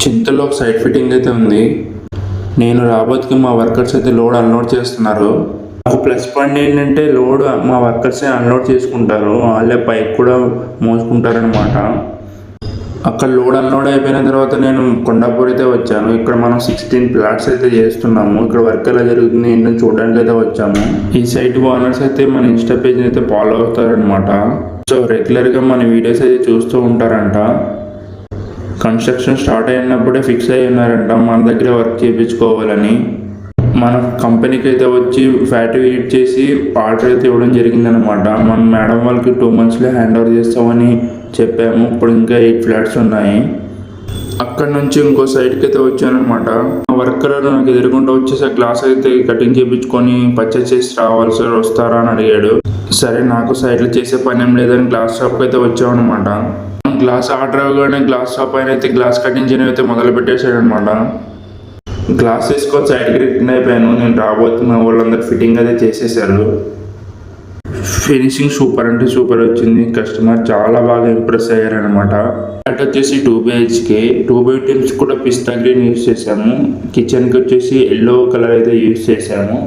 చింతలో ఒక site fitting అయితే ఉంది. నేను రాబోతుకి మా వర్కర్స్ అయితే లోడ్ అన్లోడ్ చేస్తున్నారు. నాకు ప్లస్ పాయింట్ ఏంటంటే లోడ్ మా వర్కర్సే అన్లోడ్ చేసుకుంటారు, వాళ్ళే పైకి కూడా మోసుకుంటారనమాట. అక్కడ లోడ్ అన్లోడ్ అయిపోయిన తర్వాత నేను కొండాపూర్ అయితే వచ్చాను. ఇక్కడ మనం 16 ప్లాట్స్ అయితే చేస్తున్నాము. ఇక్కడ వర్క్ ఎలా జరుగుతుంది ఏంటని చూడడానికి అయితే వచ్చాము. ఈ సైట్ ఓనర్స్ అయితే మన ఇన్స్టా పేజ్ అయితే ఫాలో అవుతారనమాట. సో రెగ్యులర్గా మన వీడియోస్ అయితే చూస్తూ ఉంటారంట. కన్స్ట్రక్షన్ స్టార్ట్ అయినప్పుడే ఫిక్స్ అయ్యి ఉన్నారంట మన దగ్గర వర్క్ చేయించుకోవాలని. మన కంపెనీకి అయితే వచ్చి ఫ్యాక్టరీ విజిట్ చేసి ఆర్డర్ అయితే ఇవ్వడం జరిగిందనమాట. మన మేడం వాళ్ళకి 2 monthsలో హ్యాండ్ ఓవర్ చేస్తామని చెప్పాము. ఇప్పుడు ఇంకా 8 ఫ్లాట్స్ ఉన్నాయి. అక్కడ నుంచి ఇంకో సైట్కి అయితే వచ్చానమాట. వర్కర్ నాకు ఎదురుకుంటూ వచ్చేసి గ్లాస్ అయితే కటింగ్ చేయించుకొని పర్చేస్ చేసి రావాల్సి వస్తారా అని అడిగాడు. సరే నాకు సైట్లో చేసే పని ఏం లేదని గ్లాస్ షాప్కి అయితే వచ్చామన్నమాట. గ్లాస్ ఆర్డర్ అవ్వగానే గ్లాస్ షాప్ ఆయన అయితే గ్లాస్ కటింగ్ చేయడం అయితే మొదలు పెట్టేశాడు అనమాట. గ్లాస్ తీసుకొని సైడ్కి రిటర్న్ అయిపోయాను. నేను రాబోతున్న వాళ్ళందరూ ఫిట్టింగ్ అయితే చేసేసారు. ఫినిషింగ్ సూపర్ అంటే సూపర్ వచ్చింది. కస్టమర్ చాలా బాగా ఇంప్రెస్ అయ్యారనమాట. అటు వచ్చేసి 2 BHK 2 bedrooms కూడా పిస్తా గ్రీన్ యూస్ చేసాము. కిచెన్కి వచ్చేసి ఎల్లో కలర్ అయితే యూస్ చేసాము.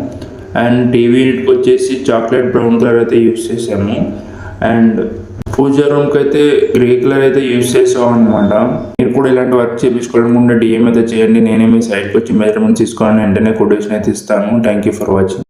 అండ్ టీవీ యూనిట్కి వచ్చేసి చాక్లెట్ బ్రౌన్ కలర్ అయితే యూస్ చేసాము. అండ్ పూజా రూమ్కి అయితే గ్రే కలర్ అయితే యూస్ చేసాం అనమాట. మీరు కూడా ఇలాంటి వర్క్ చేయించుకోవడం డిఎం అయితే చేయండి. నేనే మీ సైట్కి వచ్చి మెజర్మెంట్స్ తీసుకోవాలని వెంటనే కొటేషన్ అయితే ఇస్తాను. Thank you for watching.